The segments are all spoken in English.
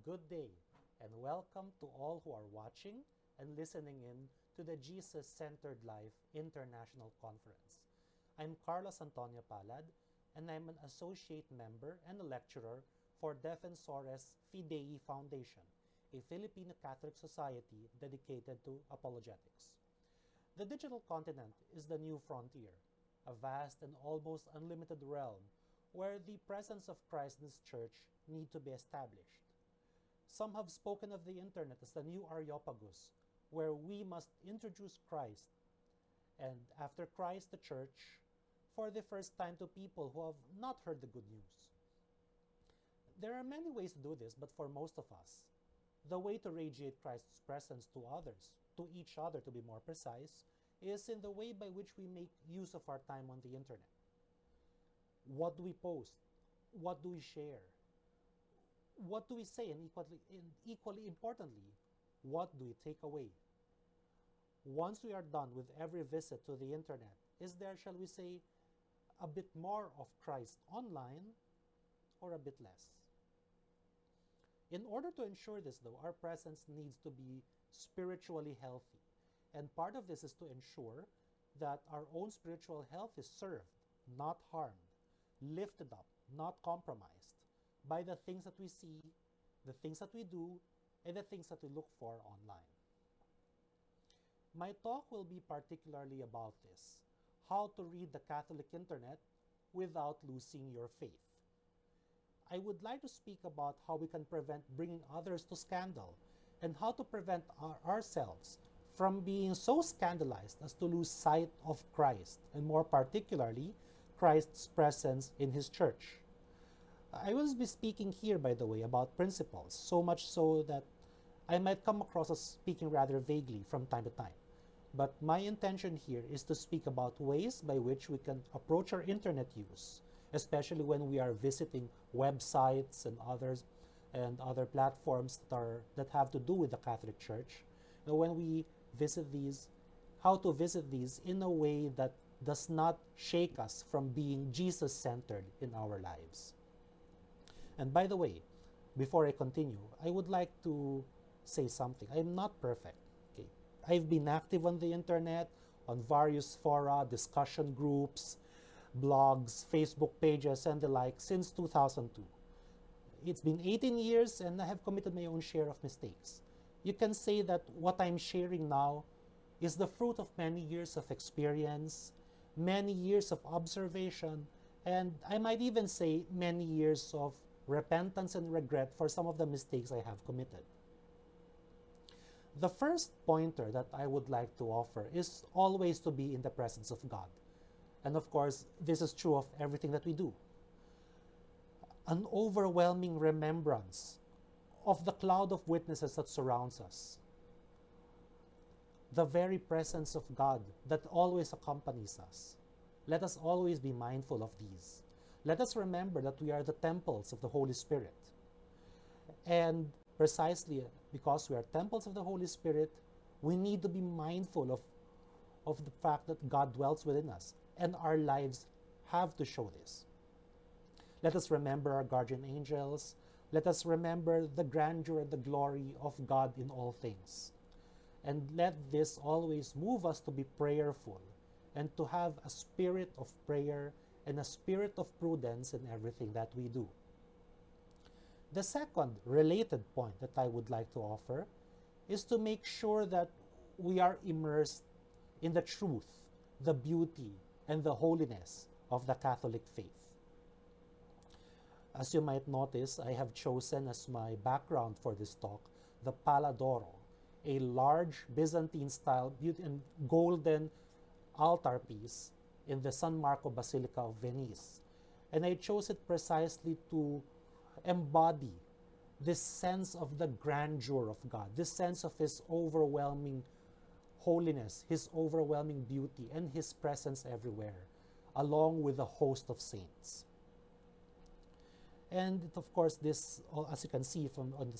good day, and welcome to all who are watching and listening in to the Jesus-Centered Life International Conference. I'm Carlos Antonio Palad, and I'm an associate member and a lecturer for Defensores Fidei Foundation, a Filipino Catholic society dedicated to apologetics. The digital continent is the new frontier, a vast and almost unlimited realm where the presence of Christ in His church need to be established. Some have spoken of the internet as the new Areopagus, where we must introduce Christ, and after Christ, the church, for the first time to people who have not heard the good news. There are many ways to do this, but for most of us, the way to radiate Christ's presence to others, to each other to be more precise, is in the way by which we make use of our time on the internet. What do we post? What do we share? What do we say? And equally importantly, what do we take away? Once we are done with every visit to the internet, is there, shall we say, a bit more of Christ online or a bit less? In order to ensure this, though, our presence needs to be spiritually healthy. And part of this is to ensure that our own spiritual health is served, not harmed, lifted up, not compromised by the things that we see, the things that we do, and the things that we look for online. My talk will be particularly about this, how to read the Catholic internet without losing your faith. I would like to speak about how we can prevent bringing others to scandal and how to prevent ourselves from being so scandalized as to lose sight of Christ, and more particularly, Christ's presence in His church. I will be speaking here, by the way, about principles, so much so that I might come across as speaking rather vaguely from time to time. But my intention here is to speak about ways by which we can approach our internet use, especially when we are visiting websites and other platforms that have to do with the Catholic Church. When we visit these, how to visit these in a way that does not shake us from being Jesus-centered in our lives. And by the way, before I continue, I would like to say something. I'm not perfect. Okay, I've been active on the internet, on various fora, discussion groups, blogs, Facebook pages, and the like since 2002. It's been 18 years and I have committed my own share of mistakes. You can say that what I'm sharing now is the fruit of many years of experience, many years of observation, and I might even say many years of repentance and regret for some of the mistakes I have committed. The first pointer that I would like to offer is always to be in the presence of God. And of course, this is true of everything that we do. An overwhelming remembrance of the cloud of witnesses that surrounds us. The very presence of God that always accompanies us. Let us always be mindful of these. Let us remember that we are the temples of the Holy Spirit. And precisely because we are temples of the Holy Spirit, we need to be mindful of the fact that God dwells within us. And our lives have to show this. Let us remember our guardian angels. Let us remember the grandeur and the glory of God in all things. And let this always move us to be prayerful and to have a spirit of prayer and a spirit of prudence in everything that we do. The second related point that I would like to offer is to make sure that we are immersed in the truth, the beauty, and the holiness of the Catholic faith. As you might notice, I have chosen as my background for this talk the Pala d'Oro, a large Byzantine-style and golden altar piece in the San Marco Basilica of Venice. And I chose it precisely to embody this sense of the grandeur of God, this sense of His overwhelming holiness, His overwhelming beauty, and His presence everywhere, along with a host of saints. And of course, this, as you can see on the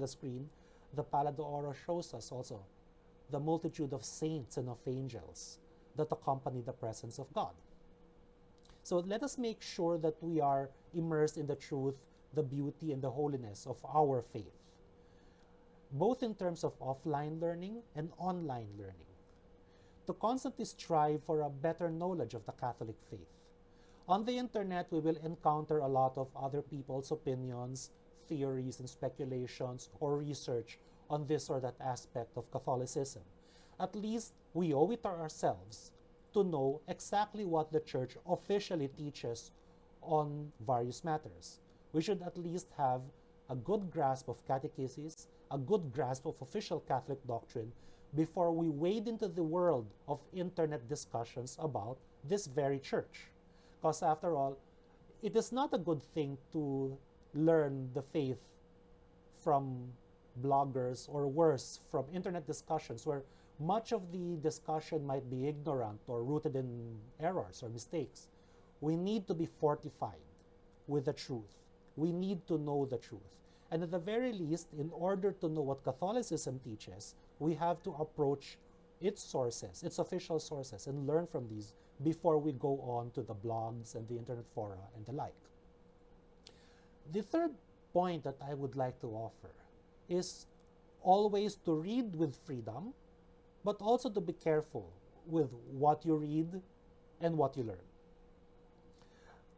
screen, the Pala d'Oro shows us also the multitude of saints and of angels that accompany the presence of God. So let us make sure that we are immersed in the truth, the beauty and the holiness of our faith, both in terms of offline learning and online learning, to constantly strive for a better knowledge of the Catholic faith. On the internet, we will encounter a lot of other people's opinions, theories, and speculations, or research on this or that aspect of Catholicism. At least we owe it to ourselves to know exactly what the Church officially teaches on various matters. We should at least have a good grasp of catechesis, a good grasp of official Catholic doctrine, before we wade into the world of internet discussions about this very church. Because after all, it is not a good thing to learn the faith from bloggers, or worse, from internet discussions where much of the discussion might be ignorant or rooted in errors or mistakes. We need to be fortified with the truth. We need to know the truth. And at the very least, in order to know what Catholicism teaches, we have to approach its sources, its official sources, and learn from these before we go on to the blogs and the internet fora and the like. The third point that I would like to offer is always to read with freedom, but also to be careful with what you read and what you learn.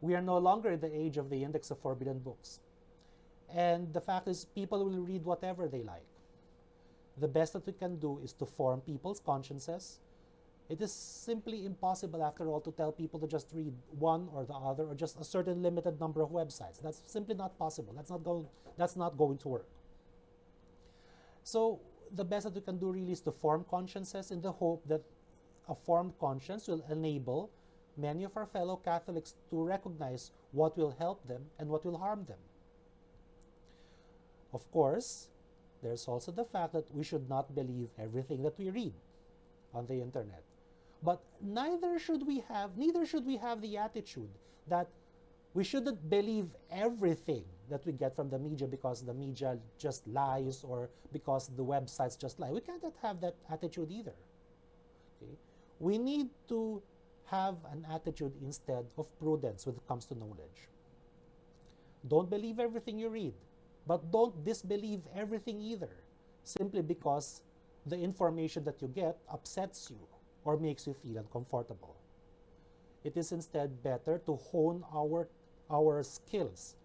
We are no longer in the age of the index of forbidden books. And the fact is, people will read whatever they like. The best that we can do is to form people's consciences. It is simply impossible, after all, to tell people to just read one or the other, or just a certain limited number of websites. That's simply not possible. That's not going to work. So the best that we can do really is to form consciences, in the hope that a formed conscience will enable many of our fellow Catholics to recognize what will help them and what will harm them. Of course, there's also the fact that we should not believe everything that we read on the internet. But neither should we have the attitude that we shouldn't believe everything that we get from the media because the media just lies, or because the websites just lie. We cannot have that attitude either. Okay? We need to have an attitude instead of prudence when it comes to knowledge. Don't believe everything you read, but don't disbelieve everything either, simply because the information that you get upsets you or makes you feel uncomfortable. It is instead better to hone our skills,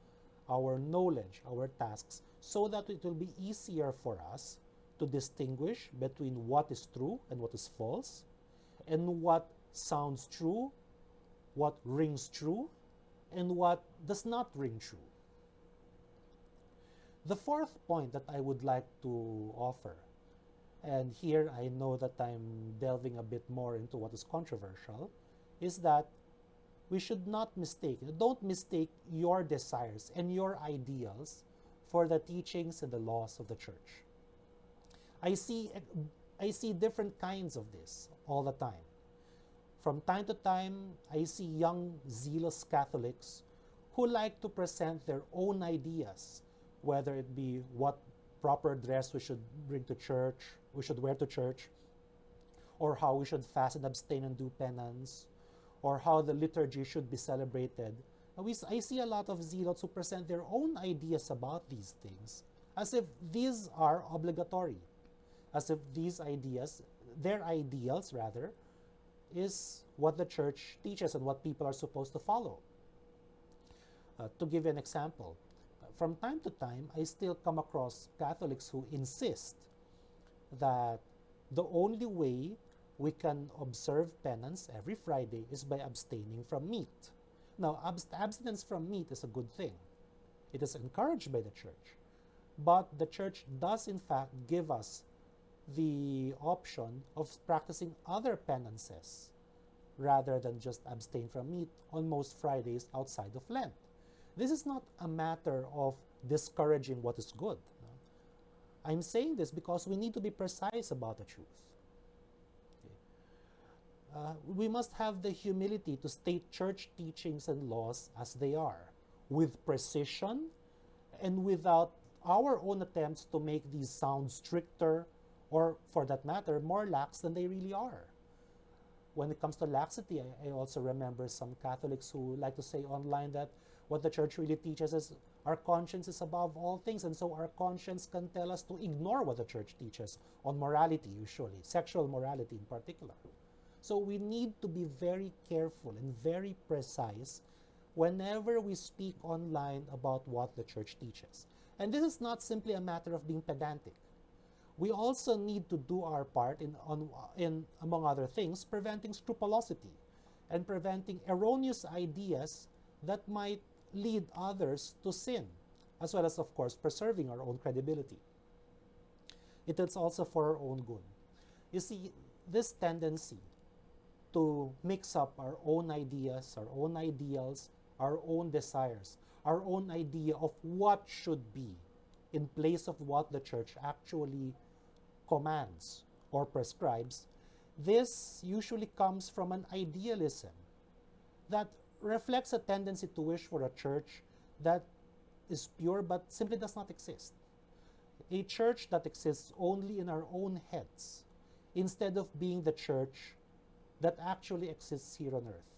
our knowledge, our tasks, so that it will be easier for us to distinguish between what is true and what is false, and what sounds true, what rings true, and what does not ring true. The fourth point that I would like to offer, and here I know that I'm delving a bit more into what is controversial, is that we should not don't mistake your desires and your ideals for the teachings and the laws of the church. I see different kinds of this all the time. From time to time, I see young, zealous Catholics who like to present their own ideas, whether it be what proper dress we should bring to church, we should wear to church, or how we should fast and abstain and do penance, or how the liturgy should be celebrated. I see a lot of zealots who present their own ideas about these things, as if these are obligatory, as if these ideas, their ideals rather, is what the church teaches and what people are supposed to follow. To give you an example, from time to time, I still come across Catholics who insist that the only way we can observe penance every Friday is by abstaining from meat. Now, abstinence from meat is a good thing. It is encouraged by the church. But the church does in fact give us the option of practicing other penances rather than just abstain from meat on most Fridays outside of Lent. This is not a matter of discouraging what is good. I'm saying this because we need to be precise about the truth. We must have the humility to state church teachings and laws as they are, with precision and without our own attempts to make these sound stricter or, for that matter, more lax than they really are. when it comes to laxity, I also remember some Catholics who like to say online that what the church really teaches is our conscience is above all things, and so our conscience can tell us to ignore what the church teaches on morality, usually, sexual morality in particular. So we need to be very careful and very precise whenever we speak online about what the church teaches. And this is not simply a matter of being pedantic. We also need to do our part in among other things, preventing scrupulosity and preventing erroneous ideas that might lead others to sin, as well as, of course, preserving our own credibility. It is also for our own good. You see, this tendency to mix up our own ideas, our own ideals, our own desires, our own idea of what should be in place of what the church actually commands or prescribes, this usually comes from an idealism that reflects a tendency to wish for a church that is pure but simply does not exist. A church that exists only in our own heads, instead of being the church that actually exists here on earth.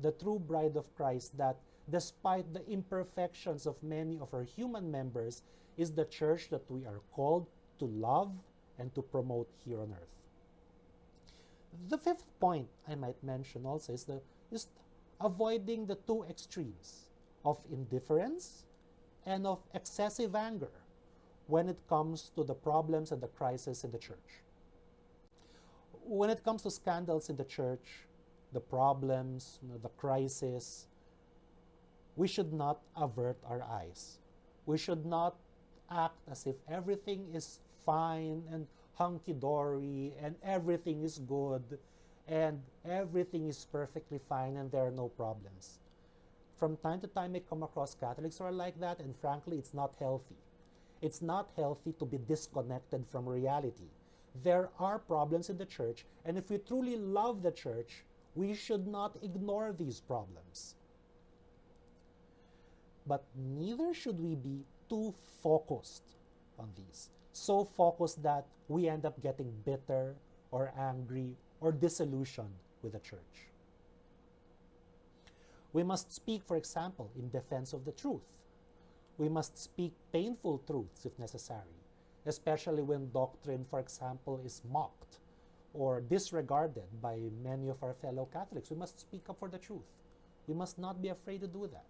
The true bride of Christ that, despite the imperfections of many of our human members, is the church that we are called to love and to promote here on earth. The fifth point I might mention also is avoiding the two extremes of indifference and of excessive anger when it comes to the problems and the crisis in the church. When it comes to scandals in the church, the problems, the crisis, we should not avert our eyes. We should not act as if everything is fine and hunky-dory and everything is good and everything is perfectly fine and there are no problems. From time to time, I come across Catholics who are like that, and frankly, it's not healthy. It's not healthy to be disconnected from reality. There are problems in the church, and if we truly love the church, we should not ignore these problems. But neither should we be too focused on these. So focused that we end up getting bitter or angry or disillusioned with the church. We must speak, for example, in defense of the truth. We must speak painful truths if necessary, especially when doctrine, for example, is mocked or disregarded by many of our fellow Catholics. We must speak up for the truth. We must not be afraid to do that.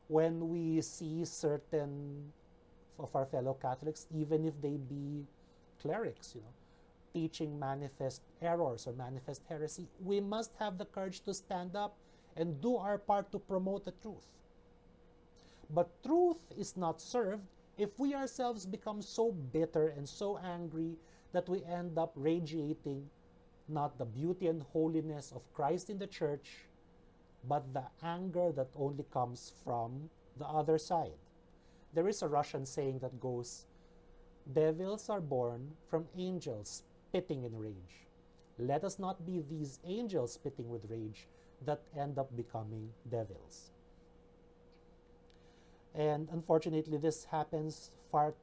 When we see certain of our fellow Catholics, even if they be clerics, teaching manifest errors or manifest heresy, we must have the courage to stand up and do our part to promote the truth. But truth is not served if we ourselves become so bitter and so angry that we end up radiating not the beauty and holiness of Christ in the church, but the anger that only comes from the other side. There is a Russian saying that goes, "Devils are born from angels spitting in rage. Let us not be these angels spitting with rage that end up becoming devils." And unfortunately, this happens far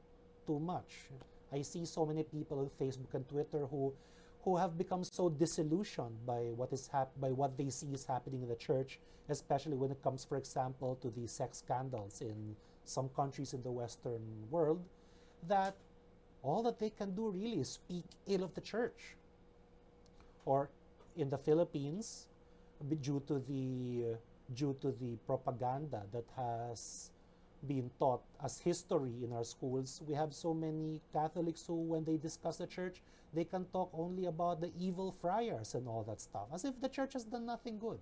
too much. I see so many people on Facebook and Twitter who have become so disillusioned by what they see is happening in the church, especially when it comes, for example, to the sex scandals in some countries in the Western world, that all that they can do really is speak ill of the church. Or in the Philippines, due to the propaganda that has been taught as history in our schools, we have so many Catholics who, when they discuss the church, they can talk only about the evil friars and all that stuff, as if the church has done nothing good.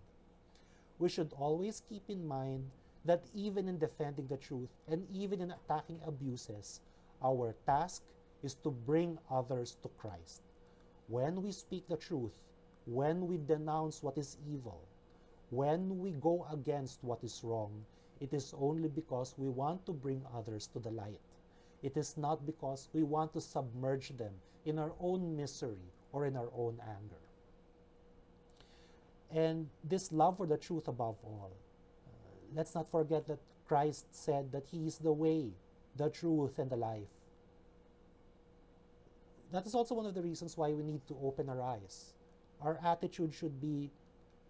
We should always keep in mind that even in defending the truth and even in attacking abuses, our task is to bring others to Christ. When we speak the truth, when we denounce what is evil, when we go against what is wrong, it is only because we want to bring others to the light. It is not because we want to submerge them in our own misery or in our own anger. And this love for the truth above all, let's not forget that Christ said that He is the way, the truth, and the life. That is also one of the reasons why we need to open our eyes our attitude should be,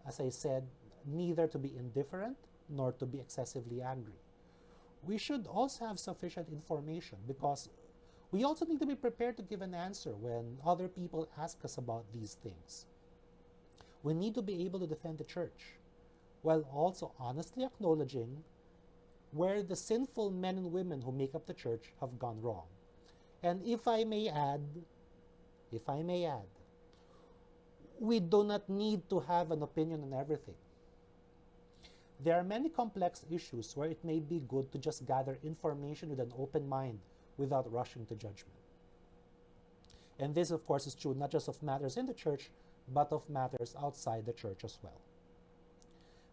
as I said, neither to be indifferent nor to be excessively angry. We should also have sufficient information because we also need to be prepared to give an answer when other people ask us about these things. We need to be able to defend the church while also honestly acknowledging where the sinful men and women who make up the church have gone wrong. And if I may add, we do not need to have an opinion on everything. There are many complex issues where it may be good to just gather information with an open mind without rushing to judgment. And this, of course, is true not just of matters in the church, but of matters outside the church as well.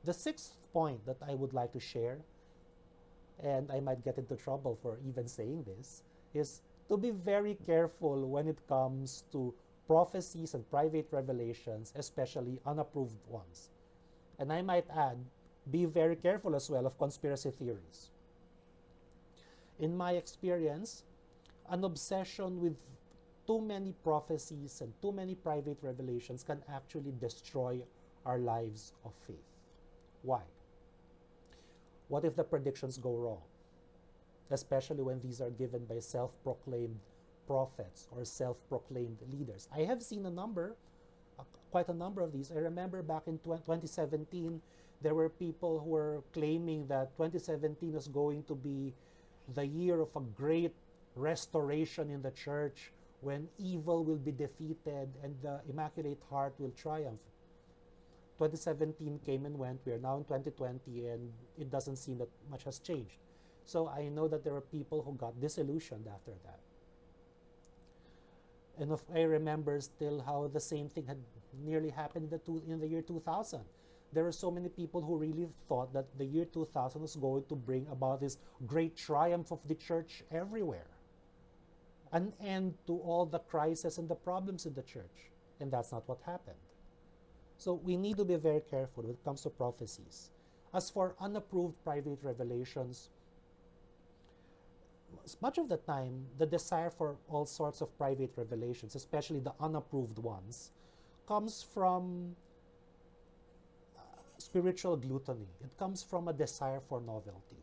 The sixth point that I would like to share, and I might get into trouble for even saying this, is to be very careful when it comes to prophecies and private revelations, especially unapproved ones. And I might add, be very careful as well of conspiracy theories. In my experience, an obsession with too many prophecies and too many private revelations can actually destroy our lives of faith. Why? What if the predictions go wrong? Especially when these are given by self-proclaimed prophets or self-proclaimed leaders. I have seen quite a number of these. I remember back in 2017, there were people who were claiming that 2017 was going to be the year of a great restoration in the church when evil will be defeated and the Immaculate Heart will triumph. 2017 came and went. We are now in 2020 and it doesn't seem that much has changed. So I know that there were people who got disillusioned after that. And I remember still how the same thing had nearly happened in the year 2000. There were so many people who really thought that the year 2000 was going to bring about this great triumph of the church everywhere. An end to all the crises and the problems in the church. And that's not what happened. So we need to be very careful when it comes to prophecies. As for unapproved private revelations, much of the time, the desire for all sorts of private revelations, especially the unapproved ones, comes from spiritual gluttony. It comes from a desire for novelty.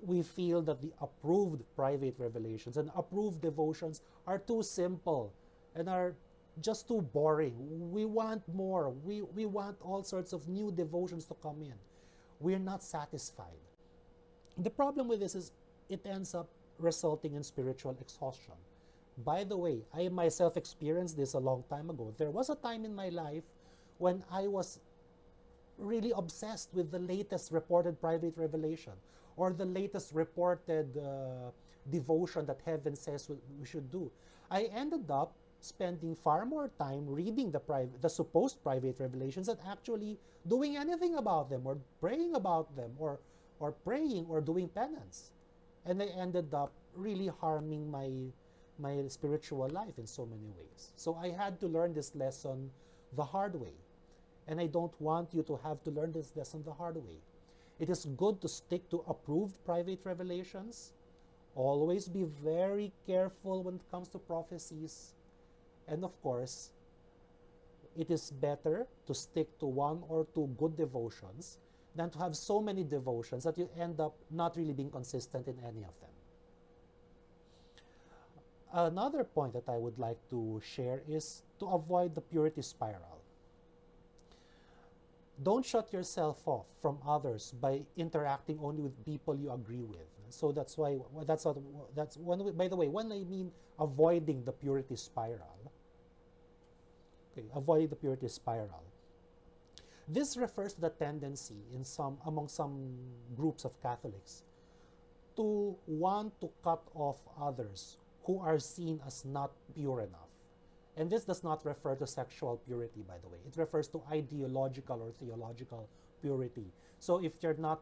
We feel that the approved private revelations and approved devotions are too simple and are just too boring. We want more. We want all sorts of new devotions to come in. We're not satisfied. The problem with this is it ends up resulting in spiritual exhaustion. By the way, I myself experienced this a long time ago. There was a time in my life when I was really obsessed with the latest reported private revelation or the latest reported devotion that heaven says we should do. I ended up spending far more time reading the supposed private revelations than actually doing anything about them or praying about them or praying or doing penance. And I ended up really harming my spiritual life in so many ways. So I had to learn this lesson the hard way. And I don't want you to have to learn this lesson the hard way. It is good to stick to approved private revelations. Always be very careful when it comes to prophecies. And of course, it is better to stick to one or two good devotions than to have so many devotions that you end up not really being consistent in any of them. Another point that I would like to share is to avoid the purity spiral. Don't shut yourself off from others by interacting only with people you agree with. So that's why, by the way, when I mean avoiding the purity spiral, avoiding the purity spiral, this refers to the tendency among some groups of Catholics to want to cut off others who are seen as not pure enough. And this does not refer to sexual purity, by the way. It refers to ideological or theological purity. So if you're not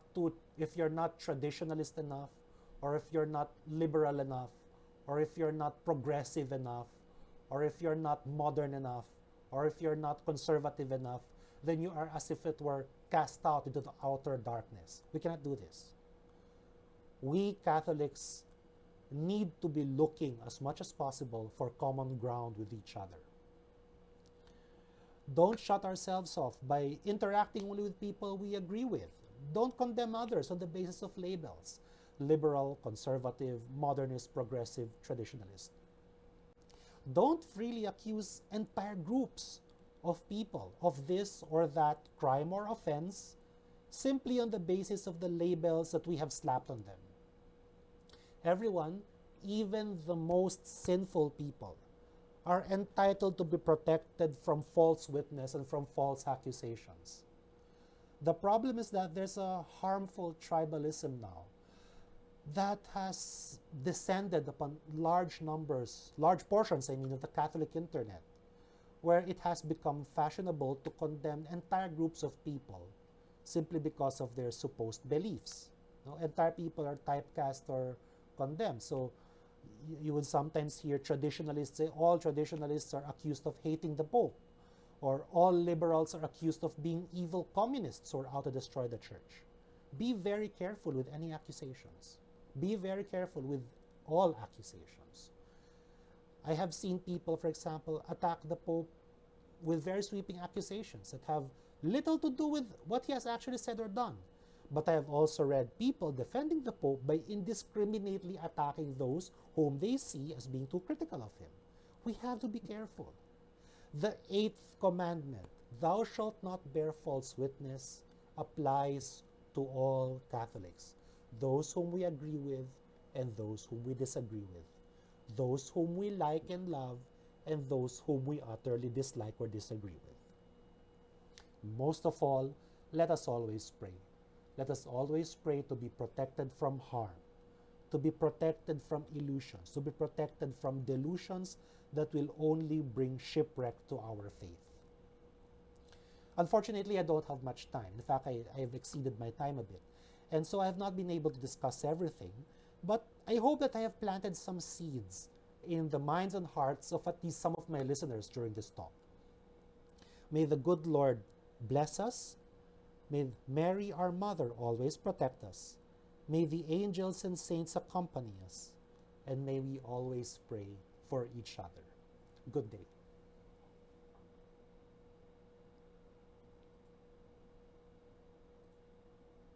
traditionalist enough, or if you're not liberal enough, or if you're not progressive enough, or if you're not modern enough, or if you're not conservative enough, then you are as if it were cast out into the outer darkness. We cannot do this. We Catholics need to be looking as much as possible for common ground with each other. Don't shut ourselves off by interacting only with people we agree with. Don't condemn others on the basis of labels: liberal, conservative, modernist, progressive, traditionalist. Don't freely accuse entire groups of people of this or that crime or offense simply on the basis of the labels that we have slapped on them. Everyone, even the most sinful people, are entitled to be protected from false witness and from false accusations. The problem is that there's a harmful tribalism now that has descended upon large portions, of the Catholic internet, where it has become fashionable to condemn entire groups of people simply because of their supposed beliefs. Entire people are typecast or condemned. So you would sometimes hear traditionalists say all traditionalists are accused of hating the Pope, or all liberals are accused of being evil communists who are out to destroy the church. Be very careful with any accusations. Be very careful with all accusations. I have seen people, for example, attack the Pope with very sweeping accusations that have little to do with what he has actually said or done. But I have also read people defending the Pope by indiscriminately attacking those whom they see as being too critical of him. We have to be careful. The 8th commandment, thou shalt not bear false witness, applies to all Catholics, those whom we agree with and those whom we disagree with, those whom we like and love and those whom we utterly dislike or disagree with. Most of all, let us always pray. Let us always pray to be protected from harm, to be protected from illusions, to be protected from delusions that will only bring shipwreck to our faith. Unfortunately, I don't have much time. In fact, I have exceeded my time a bit. And so I have not been able to discuss everything. But I hope that I have planted some seeds in the minds and hearts of at least some of my listeners during this talk. May the good Lord bless us. May Mary, our mother, always protect us. May the angels and saints accompany us. And may we always pray for each other. Good day.